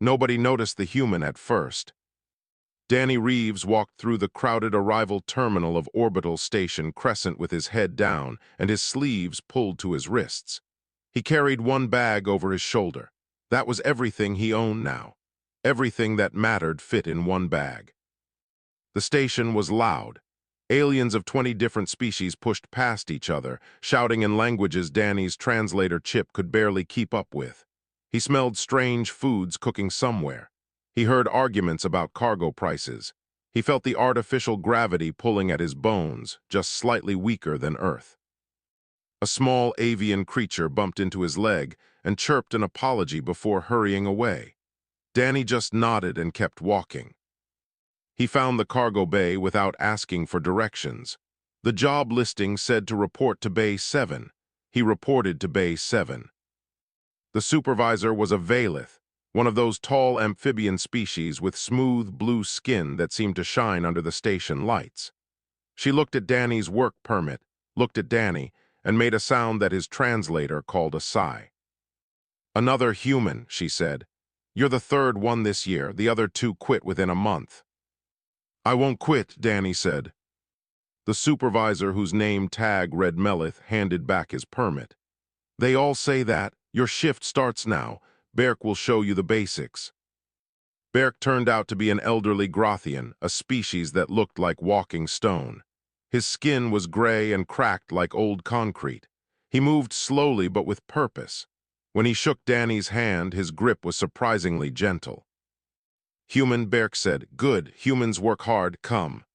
Nobody noticed the human at first. Danny Reeves walked through the crowded arrival terminal of Orbital Station Crescent with his head down and his sleeves pulled to his wrists. He carried one bag over his shoulder. That was everything he owned now. Everything that mattered fit in one bag. The station was loud. Aliens of 20 different species pushed past each other, shouting in languages Danny's translator chip could barely keep up with. He smelled strange foods cooking somewhere. He heard arguments about cargo prices. He felt the artificial gravity pulling at his bones, just slightly weaker than Earth. A small avian creature bumped into his leg and chirped an apology before hurrying away. Danny just nodded and kept walking. He found the cargo bay without asking for directions. The job listing said to report to Bay 7. He reported to Bay 7. The supervisor was a Valith, one of those tall amphibian species with smooth blue skin that seemed to shine under the station lights. She looked at Danny's work permit, looked at Danny, and made a sound that his translator called a sigh. "Another human," she said. "You're the third one this year. The other two quit within a month." "I won't quit," Danny said. The supervisor, whose name tag read Melith, handed back his permit. "They all say that. Your shift starts now. Berk will show you the basics." Berk turned out to be an elderly Grothian, a species that looked like walking stone. His skin was gray and cracked like old concrete. He moved slowly but with purpose. When he shook Danny's hand, his grip was surprisingly gentle. "Human," Berk said. "Good. Humans work hard. Come."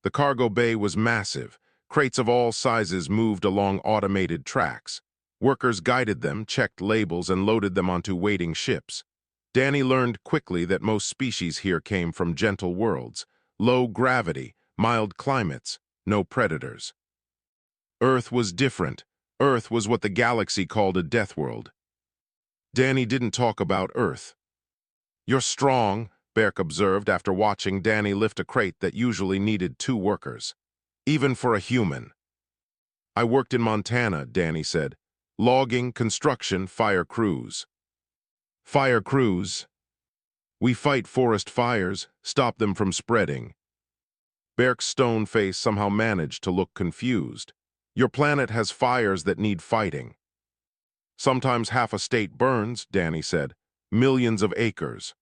The cargo bay was massive. Crates of all sizes moved along automated tracks. Workers guided them, checked labels, and loaded them onto waiting ships. Danny learned quickly that most species here came from gentle worlds, low gravity, mild climates, no predators. Earth was different. Earth was what the galaxy called a deathworld. Danny didn't talk about Earth. "You're strong," Berk observed after watching Danny lift a crate that usually needed 2 workers. "Even for a human." "I worked in Montana," Danny said. "Logging, construction, fire crews." "Fire crews?" "We fight forest fires, stop them from spreading." Berk's stone face somehow managed to look confused. "Your planet has fires that need fighting." "Sometimes half a state burns," Danny said. "Millions of acres."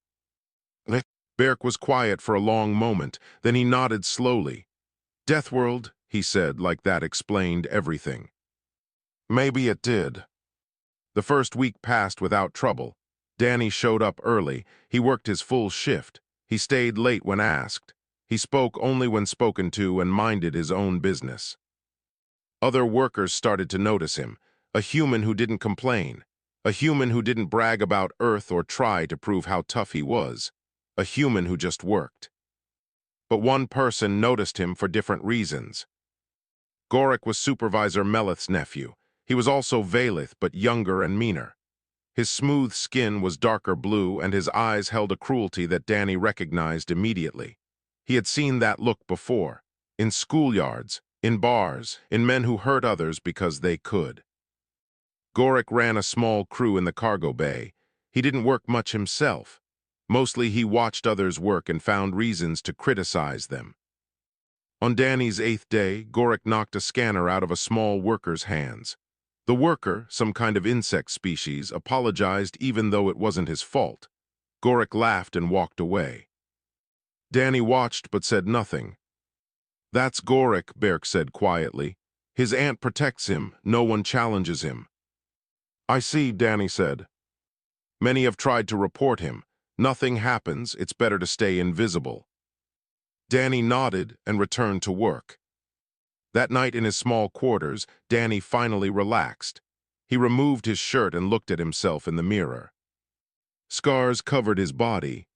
Berk was quiet for a long moment, then he nodded slowly. "Deathworld," he said, like that explained everything. Maybe it did. The first week passed without trouble. Danny showed up early. He worked his full shift. He stayed late when asked. He spoke only when spoken to and minded his own business. Other workers started to notice him, a human who didn't complain, a human who didn't brag about Earth or try to prove how tough he was, a human who just worked. But one person noticed him for different reasons. Gorik was Supervisor Melith's nephew. He was also Valith, but younger and meaner. His smooth skin was darker blue, and his eyes held a cruelty that Danny recognized immediately. He had seen that look before, in schoolyards, in bars, in men who hurt others because they could. Gorik ran a small crew in the cargo bay. He didn't work much himself. Mostly he watched others work and found reasons to criticize them. On Danny's 8th day, Gorik knocked a scanner out of a small worker's hands. The worker, some kind of insect species, apologized even though it wasn't his fault. Gorik laughed and walked away. Danny watched but said nothing. "That's Gorik," Berk said quietly. "His aunt protects him. No one challenges him." "I see," Danny said. "Many have tried to report him. Nothing happens. It's better to stay invisible." Danny nodded and returned to work. That night in his small quarters, Danny finally relaxed. He removed his shirt and looked at himself in the mirror. Scars covered his body.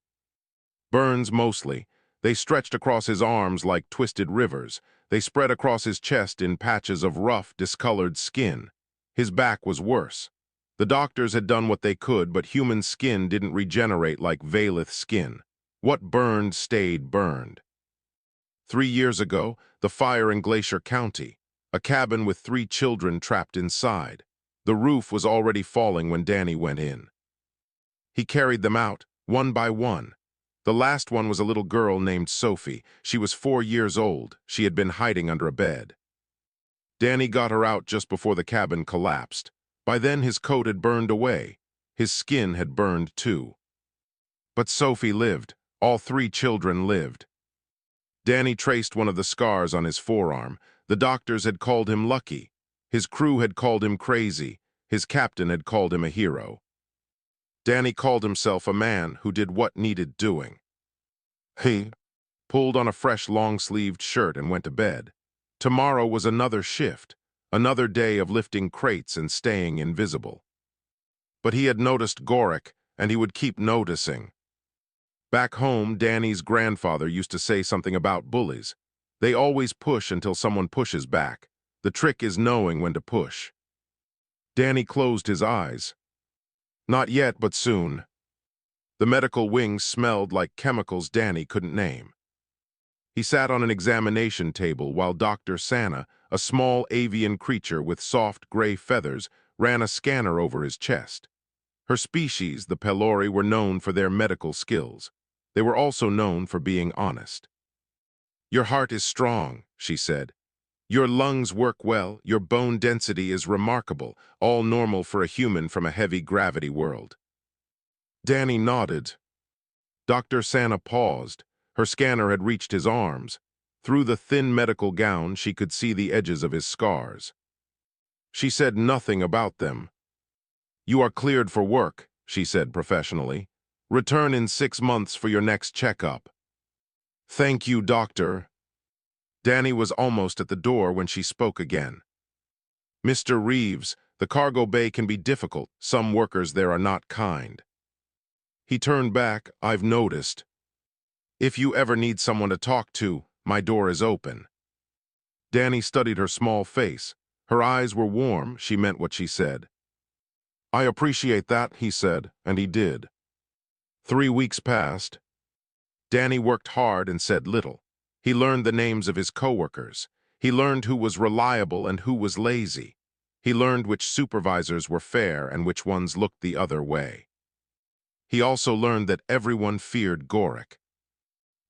Burns mostly. They stretched across his arms like twisted rivers. They spread across his chest in patches of rough, discolored skin. His back was worse. The doctors had done what they could, but human skin didn't regenerate like Valith skin. What burned stayed burned. 3 years ago, the fire in Glacier County, a cabin with 3 children trapped inside. The roof was already falling when Danny went in. He carried them out, one by one. The last one was a little girl named Sophie. She was 4 years old. She had been hiding under a bed. Danny got her out just before the cabin collapsed. By then his coat had burned away. His skin had burned too. But Sophie lived. All 3 children lived. Danny traced one of the scars on his forearm. The doctors had called him lucky. His crew had called him crazy. His captain had called him a hero. Danny called himself a man who did what needed doing. He pulled on a fresh long-sleeved shirt and went to bed. Tomorrow was another shift, another day of lifting crates and staying invisible. But he had noticed Gorik, and he would keep noticing. Back home, Danny's grandfather used to say something about bullies. They always push until someone pushes back. The trick is knowing when to push. Danny closed his eyes. Not yet, but soon. The medical wing smelled like chemicals Danny couldn't name. He sat on an examination table while Dr. Sana, a small avian creature with soft gray feathers, ran a scanner over his chest. Her species, the Pelori, were known for their medical skills. They were also known for being honest. "Your heart is strong," she said. "Your lungs work well, your bone density is remarkable, all normal for a human from a heavy gravity world." Danny nodded. Dr. Sana paused. Her scanner had reached his arms. Through the thin medical gown, she could see the edges of his scars. She said nothing about them. "You are cleared for work," she said professionally. "Return in 6 months for your next checkup." "Thank you, doctor." Danny was almost at the door when she spoke again. "Mr. Reeves, the cargo bay can be difficult. Some workers there are not kind." He turned back. "I've noticed. If you ever need someone to talk to, my door is open." Danny studied her small face. Her eyes were warm. She meant what she said. "I appreciate that," he said, and he did. 3 weeks passed. Danny worked hard and said little. He learned the names of his coworkers. He learned who was reliable and who was lazy. He learned which supervisors were fair and which ones looked the other way. He also learned that everyone feared Gorik.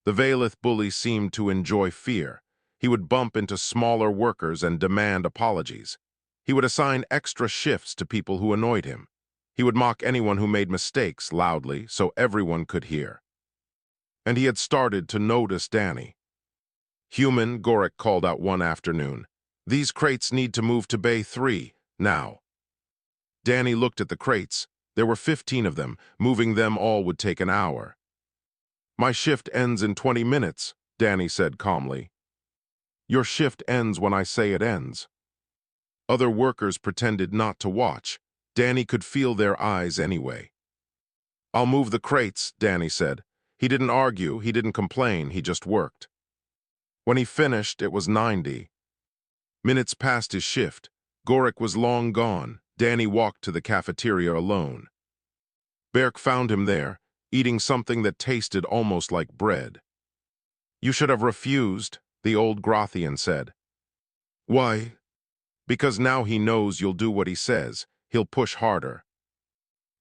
The Valith bully seemed to enjoy fear. He would bump into smaller workers and demand apologies. He would assign extra shifts to people who annoyed him. He would mock anyone who made mistakes loudly so everyone could hear. And he had started to notice Danny. "Human," Gorik called out one afternoon. "These crates need to move to Bay 3, now." Danny looked at the crates. There were 15 of them. Moving them all would take an hour. "My shift ends in 20 minutes, Danny said calmly. "Your shift ends when I say it ends." Other workers pretended not to watch. Danny could feel their eyes anyway. "I'll move the crates," Danny said. He didn't argue, he didn't complain, he just worked. When he finished, it was 90. Minutes past his shift. Gorik was long gone. Danny walked to the cafeteria alone. Berk found him there, eating something that tasted almost like bread. "You should have refused," the old Grothian said. "Why?" "Because now he knows you'll do what he says. He'll push harder."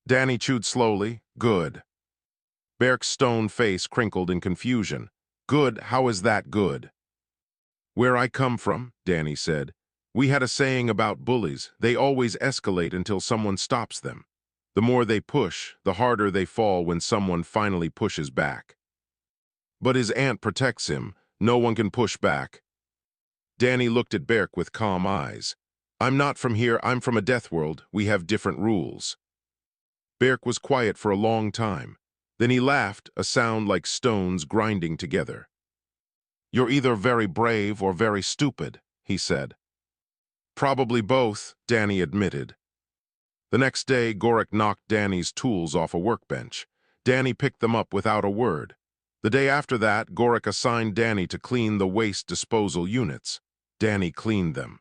Danny chewed slowly. "Good." Berk's stone face crinkled in confusion. "Good? How is that good?" "Where I come from," Danny said, "we had a saying about bullies. They always escalate until someone stops them. The more they push, the harder they fall when someone finally pushes back. But his aunt protects him. No one can push back." Danny looked at Berk with calm eyes. "I'm not from here. I'm from a deathworld. We have different rules." Berk was quiet for a long time. Then he laughed, a sound like stones grinding together. "You're either very brave or very stupid," he said. "Probably both," Danny admitted. The next day, Gorik knocked Danny's tools off a workbench. Danny picked them up without a word. The day after that, Gorik assigned Danny to clean the waste disposal units. Danny cleaned them.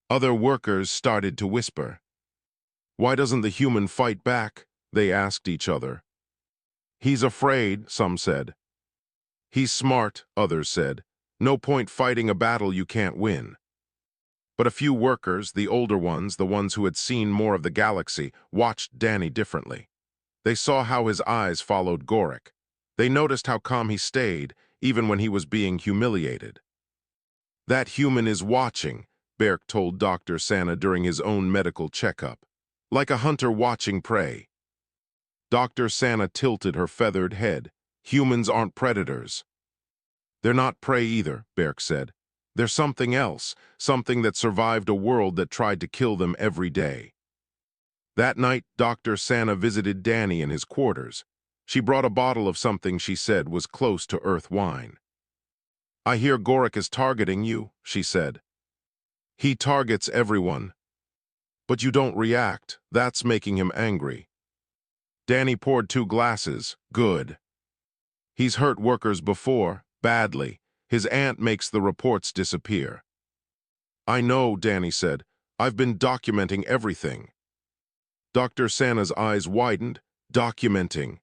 Other workers started to whisper. "Why doesn't the human fight back?" they asked each other. "He's afraid," some said. "He's smart," others said. "No point fighting a battle you can't win." But a few workers, the older ones, the ones who had seen more of the galaxy, watched Danny differently. They saw how his eyes followed Gorik. They noticed how calm he stayed, even when he was being humiliated. "That human is watching," Berk told Dr. Sana during his own medical checkup. "Like a hunter watching prey." Dr. Sana tilted her feathered head. "Humans aren't predators." "They're not prey either," Berk said. "They're something else, something that survived a world that tried to kill them every day." That night, Dr. Sana visited Danny in his quarters. She brought a bottle of something she said was close to Earth wine. "I hear Gorik is targeting you," she said. "He targets everyone. But you don't react. That's making him angry." Danny poured 2 glasses. "Good. He's hurt workers before, badly. His aunt makes the reports disappear." "I know," Danny said. "I've been documenting everything." Dr. Sana's eyes widened. "Documenting?"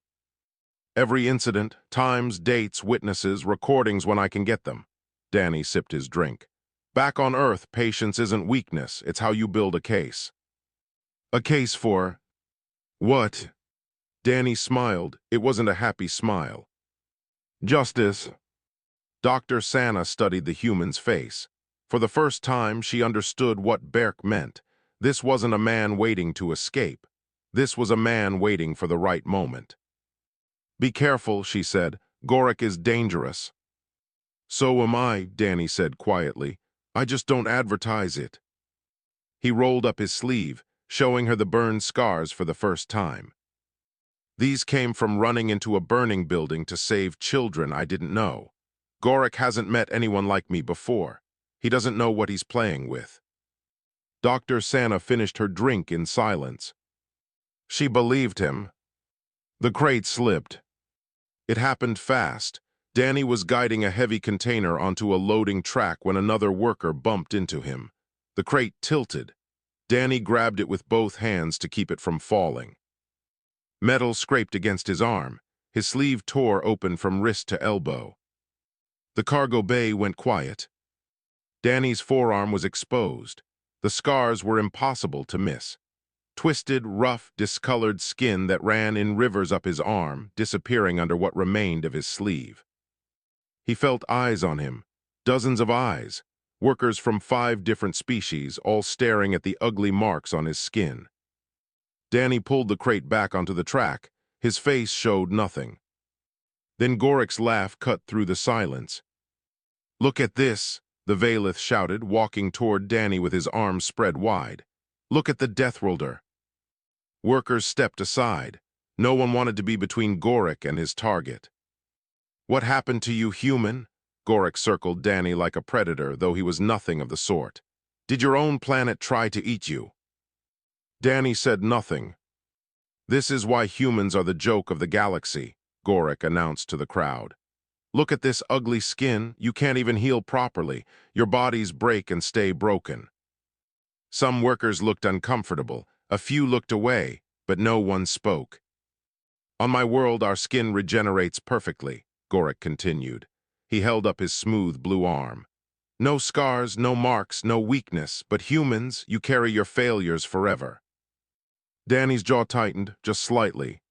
"Every incident, times, dates, witnesses, recordings when I can get them." Danny sipped his drink. "Back on Earth, patience isn't weakness. It's how you build a case." "A case for what?" Danny smiled. It wasn't a happy smile. "Justice." Dr. Sana studied the human's face. For the first time, she understood what Berk meant. This wasn't a man waiting to escape. This was a man waiting for the right moment. "Be careful," she said. "Gorik is dangerous." "So am I," Danny said quietly. "I just don't advertise it." He rolled up his sleeve, showing her the burned scars for the first time. "These came from running into a burning building to save children I didn't know. Gorik hasn't met anyone like me before. He doesn't know what he's playing with." Dr. Sana finished her drink in silence. She believed him. The crate slipped. It happened fast. Danny was guiding a heavy container onto a loading track when another worker bumped into him. The crate tilted. Danny grabbed it with both hands to keep it from falling. Metal scraped against his arm. His sleeve tore open from wrist to elbow. The cargo bay went quiet. Danny's forearm was exposed. The scars were impossible to miss. Twisted, rough, discolored skin that ran in rivers up his arm, disappearing under what remained of his sleeve. He felt eyes on him, dozens of eyes, workers from 5 different species, all staring at the ugly marks on his skin. Danny pulled the crate back onto the track. His face showed nothing. Then Gorik's laugh cut through the silence. "Look at this," the Valith shouted, walking toward Danny with his arms spread wide. "Look at the deathworlder." Workers stepped aside. No one wanted to be between Gorik and his target. "What happened to you, human?" Gorik circled Danny like a predator, though he was nothing of the sort. "Did your own planet try to eat you?" Danny said nothing. "This is why humans are the joke of the galaxy," Gorik announced to the crowd. "Look at this ugly skin. You can't even heal properly. Your bodies break and stay broken." Some workers looked uncomfortable. A few looked away, but no one spoke. "On my world, our skin regenerates perfectly," Gorik continued. He held up his smooth blue arm. "No scars, no marks, no weakness, but humans, you carry your failures forever." Danny's jaw tightened, just slightly.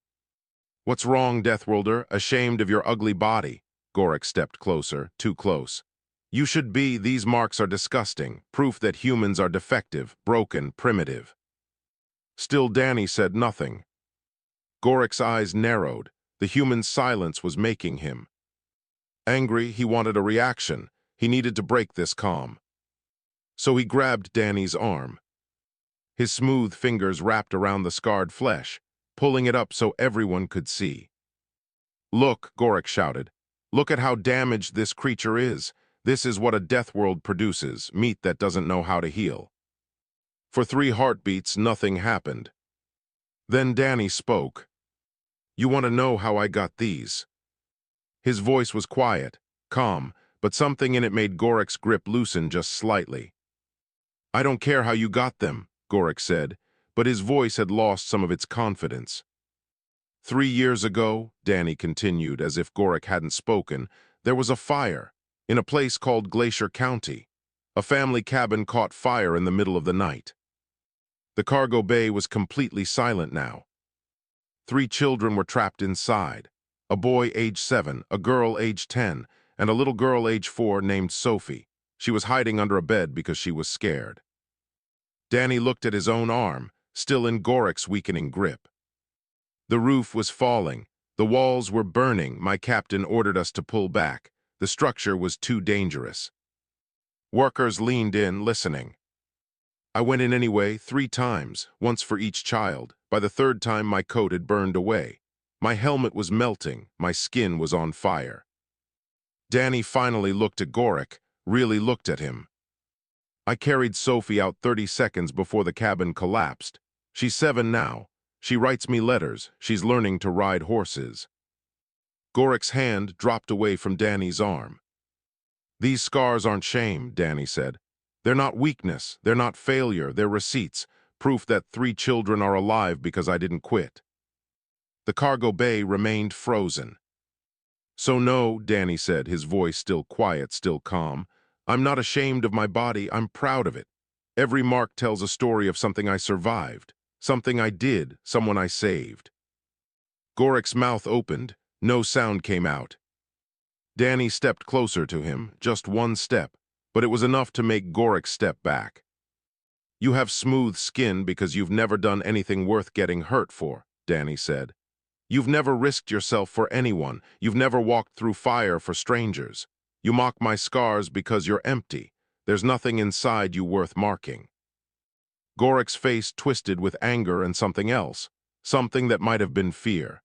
"What's wrong, Deathworlder? Ashamed of your ugly body?" Gorik stepped closer, too close. "You should be. These marks are disgusting, proof that humans are defective, broken, primitive." Still Danny said nothing. Gorik's eyes narrowed. The human's silence was making him angry. He wanted a reaction. He needed to break this calm. So he grabbed Danny's arm. His smooth fingers wrapped around the scarred flesh, pulling it up so everyone could see. "Look," Gorik shouted. "Look at how damaged this creature is. This is what a death world produces, meat that doesn't know how to heal." For 3 heartbeats, nothing happened. Then Danny spoke. "You want to know how I got these?" His voice was quiet, calm, but something in it made Gorik's grip loosen just slightly. "I don't care how you got them," Gorik said, but his voice had lost some of its confidence. 3 years ago," Danny continued as if Gorik hadn't spoken, "there was a fire in a place called Glacier County. A family cabin caught fire in the middle of the night. The cargo bay was completely silent now. 3 children were trapped inside. A boy age 7, a girl age 10, and a little girl age 4 named Sophie. She was hiding under a bed because she was scared. Danny looked at his own arm, still in Gorik's weakening grip. The roof was falling. The walls were burning. My captain ordered us to pull back. The structure was too dangerous. Workers leaned in, listening. I went in anyway, 3 times, once for each child. By the 3rd time, my coat had burned away. My helmet was melting. My skin was on fire. Danny finally looked at Gorik, really looked at him. I carried Sophie out 30 seconds before the cabin collapsed. She's 7 now. She writes me letters. She's learning to ride horses. Gorik's hand dropped away from Danny's arm. These scars aren't shame, Danny said. They're not weakness. They're not failure. They're receipts, proof that 3 children are alive because I didn't quit. The cargo bay remained frozen. So no, Danny said, his voice still quiet, still calm. I'm not ashamed of my body. I'm proud of it. Every mark tells a story of something I survived, something I did, someone I saved. Gorik's mouth opened. No sound came out. Danny stepped closer to him, just 1 step, but it was enough to make Gorik step back. You have smooth skin because you've never done anything worth getting hurt for, Danny said. You've never risked yourself for anyone. You've never walked through fire for strangers. You mock my scars because you're empty. There's nothing inside you worth marking. Gorik's face twisted with anger and something else, something that might have been fear.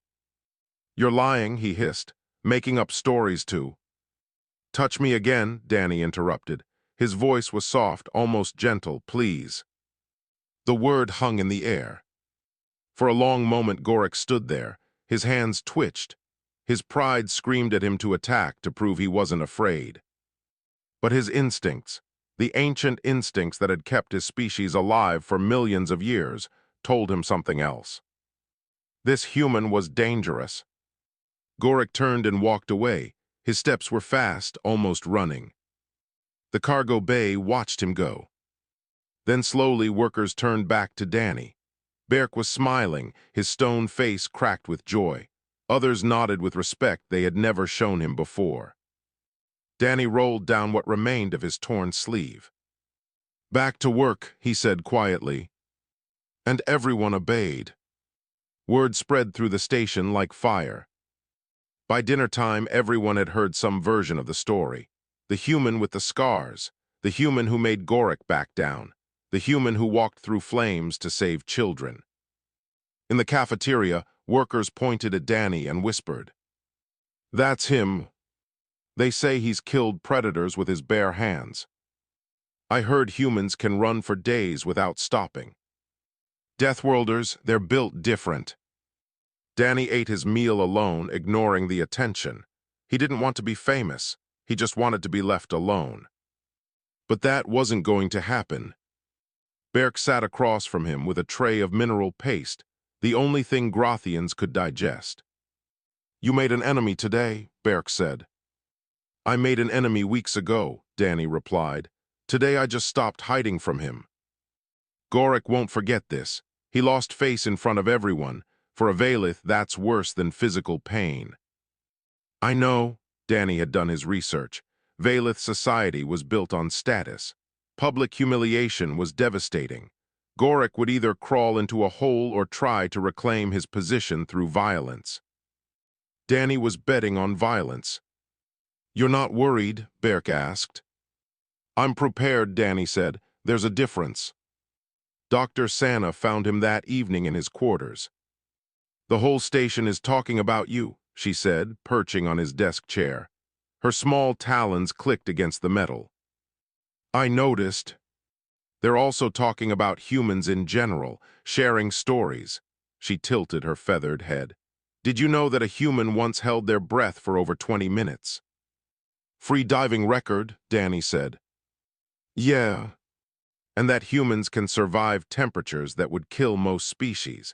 You're lying, he hissed, making up stories too. Touch me again, Danny interrupted. His voice was soft, almost gentle. Please. The word hung in the air. For a long moment Gorik stood there. His hands twitched. His pride screamed at him to attack, to prove he wasn't afraid. But his instincts, the ancient instincts that had kept his species alive for millions of years, told him something else. This human was dangerous. Gorik turned and walked away. His steps were fast, almost running. The cargo bay watched him go. Then slowly workers turned back to Danny. Berk was smiling, his stone face cracked with joy. Others nodded with respect they had never shown him before. Danny rolled down what remained of his torn sleeve. Back to work, he said quietly. And everyone obeyed. Word spread through the station like fire. By dinner time, everyone had heard some version of the story. The human with the scars, the human who made Gorik back down, the human who walked through flames to save children. In the cafeteria, workers pointed at Danny and whispered, "That's him. They say he's killed predators with his bare hands. I heard humans can run for days without stopping. Deathworlders, they're built different." Danny ate his meal alone, ignoring the attention. He didn't want to be famous. He just wanted to be left alone. But that wasn't going to happen. Berk sat across from him with a tray of mineral paste, the only thing Grothians could digest. "You made an enemy today," Berk said. "I made an enemy weeks ago," Danny replied. "Today I just stopped hiding from him." Gorik won't forget this. He lost face in front of everyone. For a Valith, that's worse than physical pain. I know, Danny had done his research. Valith society was built on status. Public humiliation was devastating. Gorik would either crawl into a hole or try to reclaim his position through violence. Danny was betting on violence. "You're not worried?" Berk asked. "I'm prepared," Danny said. "There's a difference." Dr. Sana found him that evening in his quarters. "The whole station is talking about you," she said, perching on his desk chair. Her small talons clicked against the metal. "I noticed. They're also talking about humans in general, sharing stories." She tilted her feathered head. "Did you know that a human once held their breath for over 20 minutes? Free diving record," Danny said. "Yeah. And that humans can survive temperatures that would kill most species.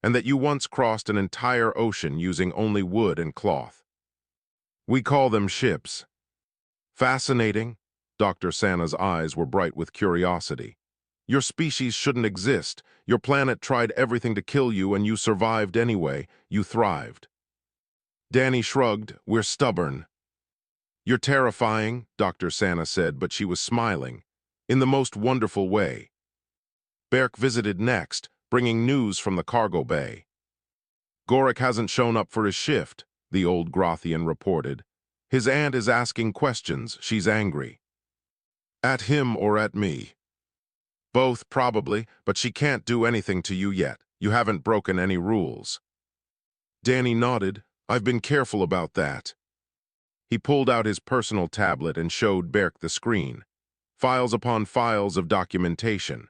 And that you once crossed an entire ocean using only wood and cloth. We call them ships." "Fascinating." Dr. Sana's eyes were bright with curiosity. Your species shouldn't exist. Your planet tried everything to kill you and you survived anyway. You thrived. Danny shrugged. We're stubborn. You're terrifying, Dr. Santa said, but she was smiling. In the most wonderful way. Berk visited next, bringing news from the cargo bay. Gorik hasn't shown up for his shift, the old Grothian reported. His aunt is asking questions. She's angry. At him or at me? Both, probably, but she can't do anything to you yet. You haven't broken any rules. Danny nodded. I've been careful about that. He pulled out his personal tablet and showed Berk the screen. Files upon files of documentation.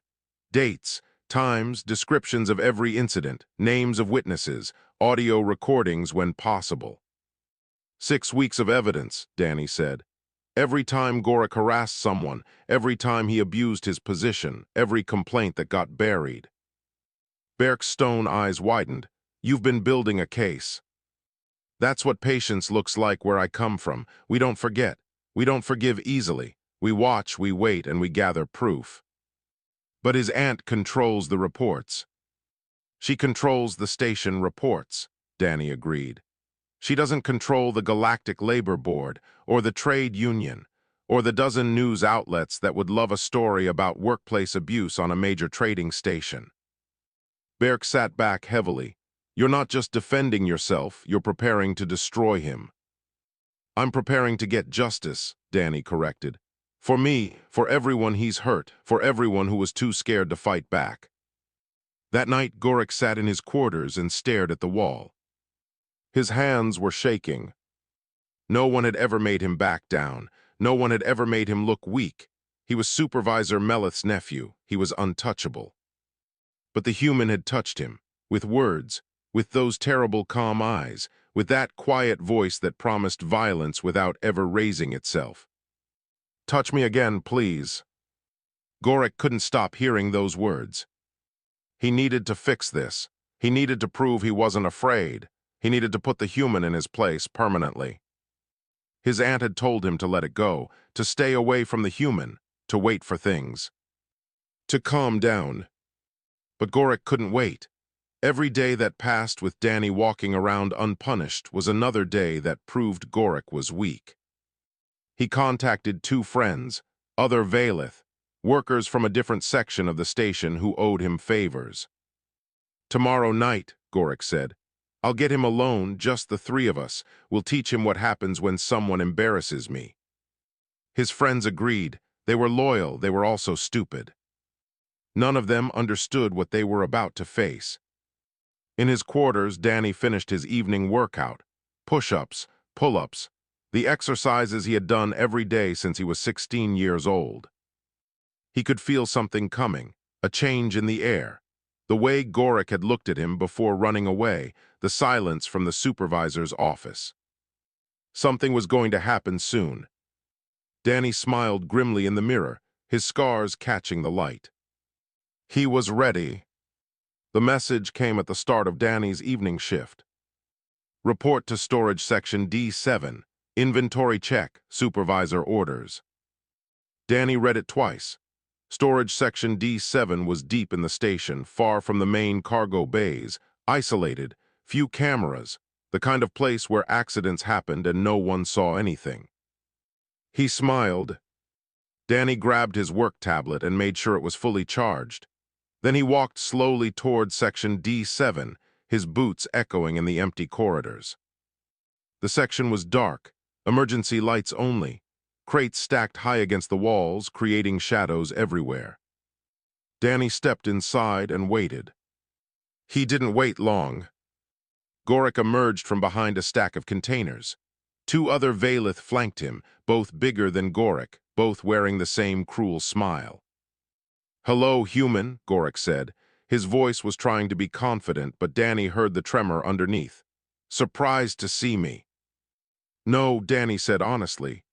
Dates, times, descriptions of every incident, names of witnesses, audio recordings when possible. 6 weeks of evidence, Danny said. Every time Gorik harassed someone, every time he abused his position, every complaint that got buried. Berk's stone eyes widened. You've been building a case. That's what patience looks like where I come from. We don't forget. We don't forgive easily. We watch, we wait, and we gather proof. But his aunt controls the reports. She controls the station reports, Danny agreed. She doesn't control the Galactic Labor Board, or the trade union, or the dozen news outlets that would love a story about workplace abuse on a major trading station. Berk sat back heavily. You're not just defending yourself, you're preparing to destroy him. I'm preparing to get justice, Danny corrected. For me, for everyone he's hurt, for everyone who was too scared to fight back. That night, Gorik sat in his quarters and stared at the wall. His hands were shaking. No one had ever made him back down. No one had ever made him look weak. He was Supervisor Melith's nephew. He was untouchable. But the human had touched him, with words, with those terrible calm eyes, with that quiet voice that promised violence without ever raising itself. Touch me again, please. Gorik couldn't stop hearing those words. He needed to fix this. He needed to prove he wasn't afraid. He needed to put the human in his place permanently. His aunt had told him to let it go, to stay away from the human, to wait for things. To calm down. But Gorik couldn't wait. Every day that passed with Danny walking around unpunished was another day that proved Gorik was weak. He contacted 2 friends, other Valith, workers from a different section of the station who owed him favors. Tomorrow night, Gorik said. I'll get him alone, just the 3 of us. We'll teach him what happens when someone embarrasses me. His friends agreed. They were loyal, they were also stupid. None of them understood what they were about to face. In his quarters, Danny finished his evening workout. Push-ups, pull-ups, the exercises he had done every day since he was 16 years old. He could feel something coming, a change in the air. The way Gorik had looked at him before running away, the silence from the supervisor's office. Something was going to happen soon. Danny smiled grimly in the mirror, his scars catching the light. He was ready. The message came at the start of Danny's evening shift. Report to Storage Section D7. Inventory check. Supervisor orders. Danny read it twice. Storage Section D7 was deep in the station, far from the main cargo bays, isolated, few cameras, the kind of place where accidents happened and no one saw anything. He smiled. Danny grabbed his work tablet and made sure it was fully charged. Then he walked slowly toward Section D7, his boots echoing in the empty corridors. The section was dark, emergency lights only, crates stacked high against the walls, creating shadows everywhere. Danny stepped inside and waited. He didn't wait long. Gorik emerged from behind a stack of containers. 2 other Valith flanked him, both bigger than Gorik, both wearing the same cruel smile. Hello, human, Gorik said. His voice was trying to be confident, but Danny heard the tremor underneath. Surprised to see me. No, Danny said honestly.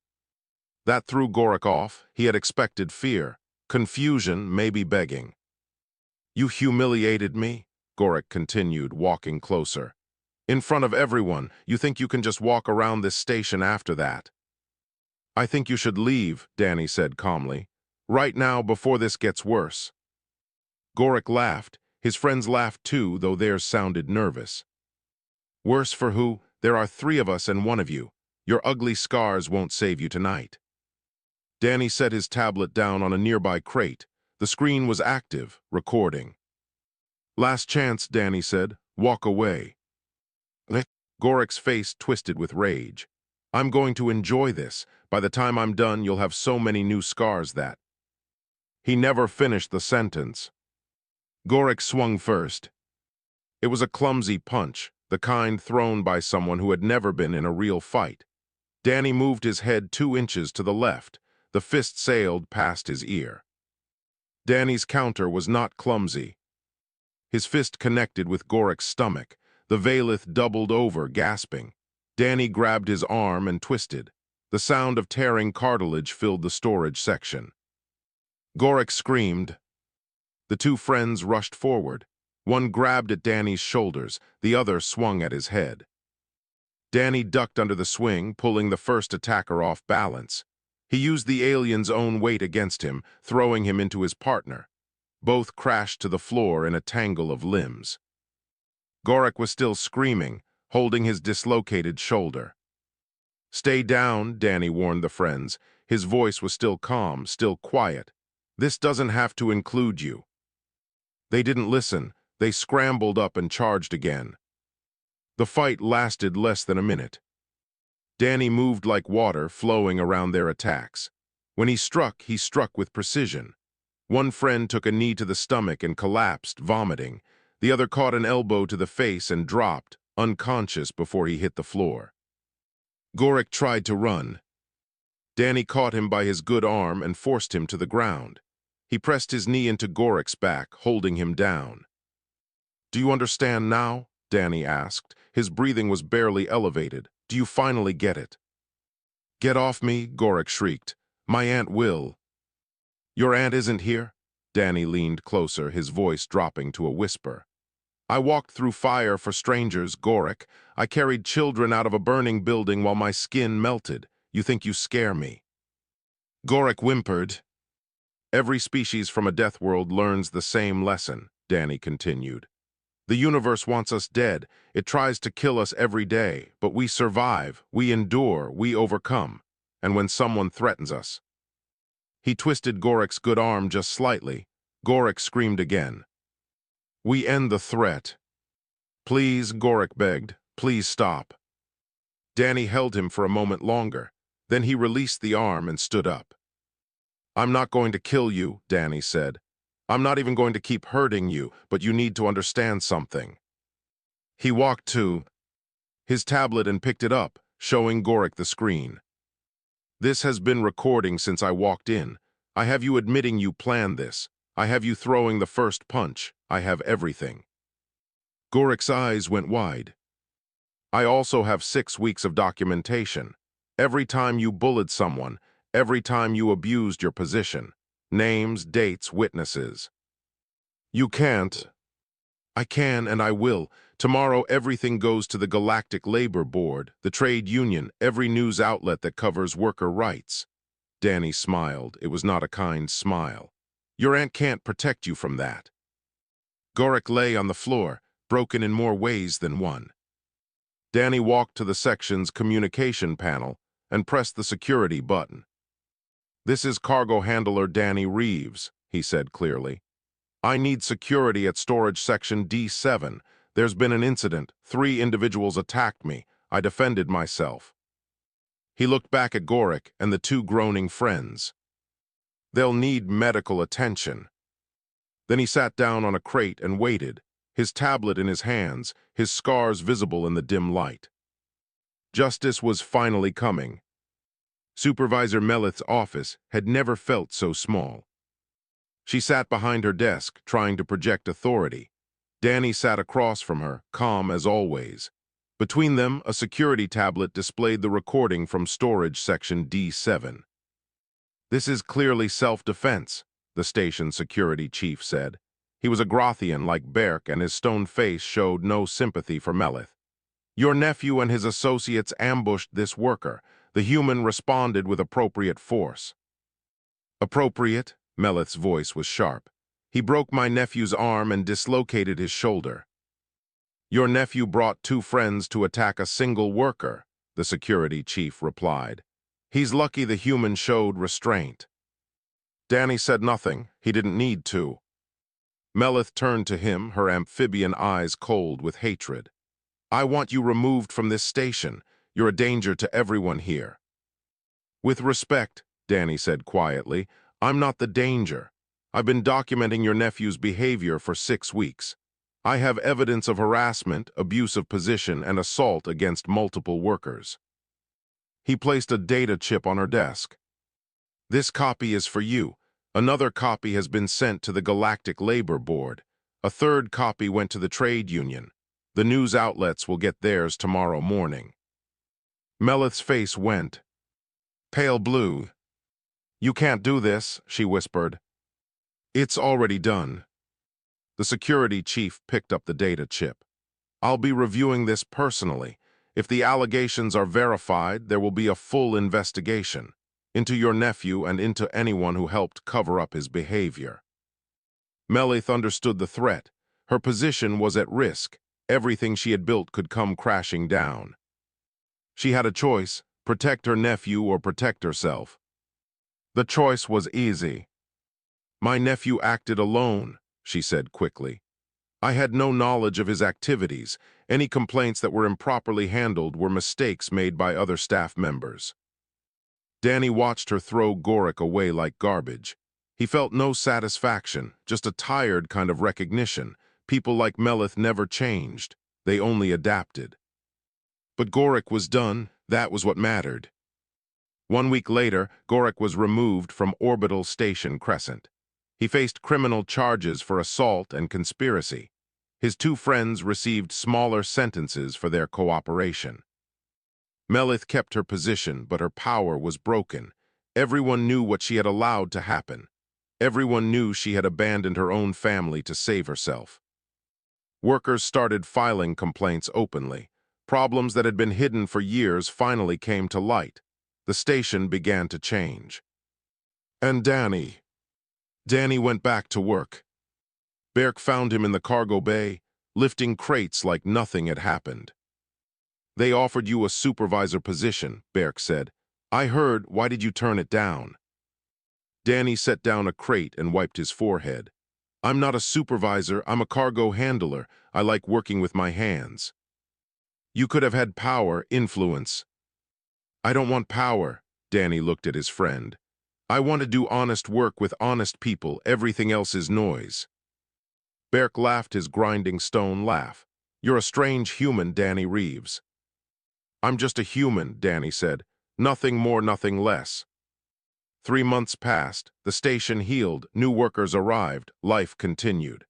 That threw Gorik off. He had expected fear, confusion, maybe begging. You humiliated me, Gorik continued, walking closer. In front of everyone, you think you can just walk around this station after that? I think you should leave, Danny said calmly. Right now, before this gets worse. Gorik laughed. His friends laughed too, though theirs sounded nervous. Worse for who? There are 3 of us and 1 of you. Your ugly scars won't save you tonight. Danny set his tablet down on a nearby crate. The screen was active, recording. Last chance, Danny said. Walk away. Gorik's face twisted with rage. I'm going to enjoy this. By the time I'm done, you'll have so many new scars that... He never finished the sentence. Gorik swung first. It was a clumsy punch, the kind thrown by someone who had never been in a real fight. Danny moved his head 2 inches to the left. The fist sailed past his ear. Danny's counter was not clumsy. His fist connected with Gorik's stomach. The Valith doubled over, gasping. Danny grabbed his arm and twisted. The sound of tearing cartilage filled the storage section. Gorik screamed. The 2 friends rushed forward. One grabbed at Danny's shoulders, the other swung at his head. Danny ducked under the swing, pulling the first attacker off balance. He used the alien's own weight against him, throwing him into his partner. Both crashed to the floor in a tangle of limbs. Gorik was still screaming, holding his dislocated shoulder. Stay down, Danny warned the friends. His voice was still calm, still quiet. This doesn't have to include you. They didn't listen. They scrambled up and charged again. The fight lasted less than a minute. Danny moved like water flowing around their attacks. When he struck with precision. One friend took a knee to the stomach and collapsed, vomiting. The other caught an elbow to the face and dropped, unconscious before he hit the floor. Gorik tried to run. Danny caught him by his good arm and forced him to the ground. He pressed his knee into Gorik's back, holding him down. Do you understand now? Danny asked. His breathing was barely elevated. Do you finally get it? Get off me, Gorik shrieked. My aunt will. Your aunt isn't here? Danny leaned closer, his voice dropping to a whisper. I walked through fire for strangers, Gorik. I carried children out of a burning building while my skin melted. You think you scare me? Gorik whimpered. Every species from a death world learns the same lesson, Danny continued. The universe wants us dead. It tries to kill us every day, but we survive, we endure, we overcome. And when someone threatens us... He twisted Gorik's good arm just slightly. Gorik screamed again. We end the threat. Please, Gorik begged. Please stop. Danny held him for a moment longer. Then he released the arm and stood up. I'm not going to kill you, Danny said. I'm not even going to keep hurting you, but you need to understand something. He walked to his tablet and picked it up, showing Gorik the screen. This has been recording since I walked in. I have you admitting you planned this. I have you throwing the first punch. I have everything. Gorik's eyes went wide. I also have 6 weeks of documentation. Every time you bullied someone, every time you abused your position. Names, dates, witnesses. You can't. I can and I will. Tomorrow everything goes to the Galactic Labor Board, the trade union, every news outlet that covers worker rights. Danny smiled. It was not a kind smile. Your aunt can't protect you from that. Gorik lay on the floor, broken in more ways than one. Danny walked to the section's communication panel and pressed the security button. This is cargo handler Danny Reeves, he said clearly. I need security at storage section D7. There's been an incident. 3 individuals attacked me. I defended myself. He looked back at Gorik and the 2 groaning friends. They'll need medical attention. Then he sat down on a crate and waited, his tablet in his hands, his scars visible in the dim light. Justice was finally coming. Supervisor Melith's office had never felt so small. She sat behind her desk, trying to project authority. Danny sat across from her, calm as always. Between them, a security tablet displayed the recording from storage section D7. This is clearly self-defense, the station security chief said. He was a Grothian like Berk, and his stone face showed no sympathy for Melith. Your nephew and his associates ambushed this worker. The human responded with appropriate force. Appropriate? Melith's voice was sharp. He broke my nephew's arm and dislocated his shoulder. Your nephew brought 2 friends to attack a single worker, the security chief replied. He's lucky the human showed restraint. Danny said nothing. He didn't need to. Melith turned to him, her amphibian eyes cold with hatred. I want you removed from this station. You're a danger to everyone here. With respect, Danny said quietly, I'm not the danger. I've been documenting your nephew's behavior for 6 weeks. I have evidence of harassment, abuse of position, and assault against multiple workers. He placed a data chip on her desk. This copy is for you. Another copy has been sent to the Galactic Labor Board. A 3rd copy went to the trade union. The news outlets will get theirs tomorrow morning. Melith's face went pale blue. You can't do this, she whispered. It's already done. The security chief picked up the data chip. I'll be reviewing this personally. If the allegations are verified, there will be a full investigation into your nephew and into anyone who helped cover up his behavior. Melith understood the threat. Her position was at risk. Everything she had built could come crashing down. She had a choice, protect her nephew or protect herself. The choice was easy. My nephew acted alone, she said quickly. I had no knowledge of his activities. Any complaints that were improperly handled were mistakes made by other staff members. Danny watched her throw Gorick away like garbage. He felt no satisfaction, just a tired kind of recognition. People like Melith never changed. They only adapted. But Gorick was done. That was what mattered. 1 week later, Gorick was removed from Orbital Station Crescent. He faced criminal charges for assault and conspiracy. His 2 friends received smaller sentences for their cooperation. Melith kept her position, but her power was broken. Everyone knew what she had allowed to happen. Everyone knew she had abandoned her own family to save herself. Workers started filing complaints openly. Problems that had been hidden for years finally came to light. The station began to change. And Danny went back to work. Berk found him in the cargo bay, lifting crates like nothing had happened. They offered you a supervisor position, Berk said. I heard, why did you turn it down? Danny set down a crate and wiped his forehead. I'm not a supervisor, I'm a cargo handler. I like working with my hands. You could have had power, influence. I don't want power, Danny looked at his friend. I want to do honest work with honest people. Everything else is noise. Berk laughed his grinding stone laugh. You're a strange human, Danny Reeves. I'm just a human, Danny said. Nothing more, nothing less. 3 months passed. The station healed. New workers arrived. Life continued.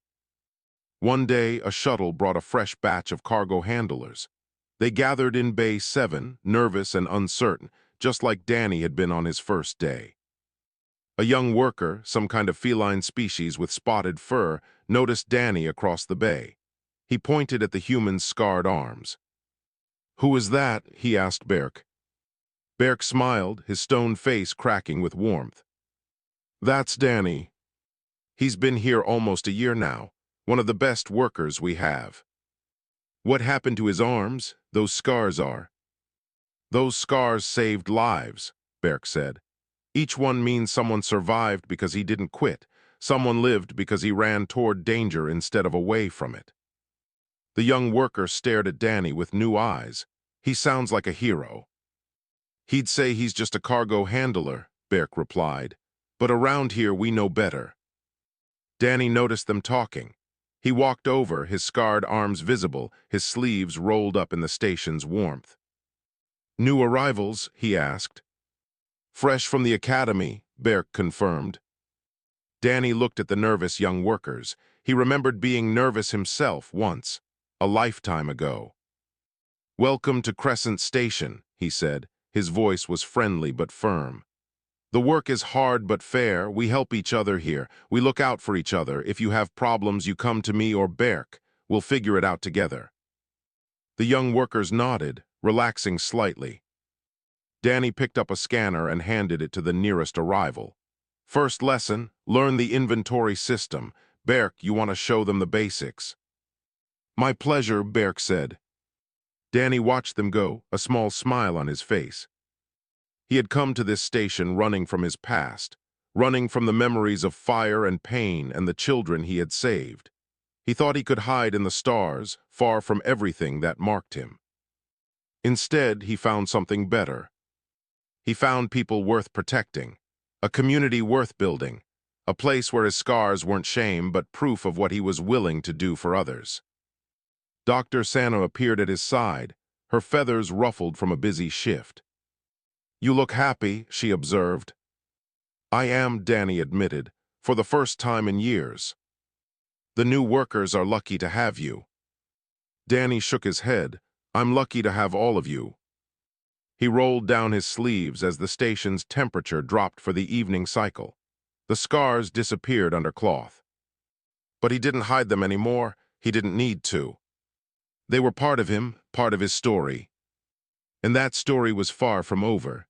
One day, a shuttle brought a fresh batch of cargo handlers. They gathered in Bay 7, nervous and uncertain, just like Danny had been on his first day. A young worker, some kind of feline species with spotted fur, noticed Danny across the bay. He pointed at the human's scarred arms. Who is that? He asked Berk. Berk smiled, his stone face cracking with warmth. That's Danny. He's been here almost a year now, one of the best workers we have. What happened to his arms? Those scars are. Those scars saved lives, Berk said. Each one means someone survived because he didn't quit. Someone lived because he ran toward danger instead of away from it. The young worker stared at Danny with new eyes. He sounds like a hero. He'd say he's just a cargo handler, Berk replied. But around here we know better. Danny noticed them talking. He walked over, his scarred arms visible, his sleeves rolled up in the station's warmth. New arrivals? He asked. Fresh from the academy, Berk confirmed. Danny looked at the nervous young workers. He remembered being nervous himself once, a lifetime ago. Welcome to Crescent Station, he said. His voice was friendly but firm. The work is hard but fair. We help each other here. We look out for each other. If you have problems, you come to me or Berk. We'll figure it out together. The young workers nodded, relaxing slightly. Danny picked up a scanner and handed it to the nearest arrival. First lesson, learn the inventory system. Berk, you want to show them the basics. My pleasure, Berk said. Danny watched them go, a small smile on his face. He had come to this station running from his past, running from the memories of fire and pain and the children he had saved. He thought he could hide in the stars, far from everything that marked him. Instead, he found something better. He found people worth protecting, a community worth building, a place where his scars weren't shame but proof of what he was willing to do for others. Dr. Sano appeared at his side, her feathers ruffled from a busy shift. You look happy, she observed. I am, Danny admitted, for the first time in years. The new workers are lucky to have you. Danny shook his head. I'm lucky to have all of you. He rolled down his sleeves as the station's temperature dropped for the evening cycle. The scars disappeared under cloth. But he didn't hide them anymore. He didn't need to. They were part of him, part of his story. And that story was far from over.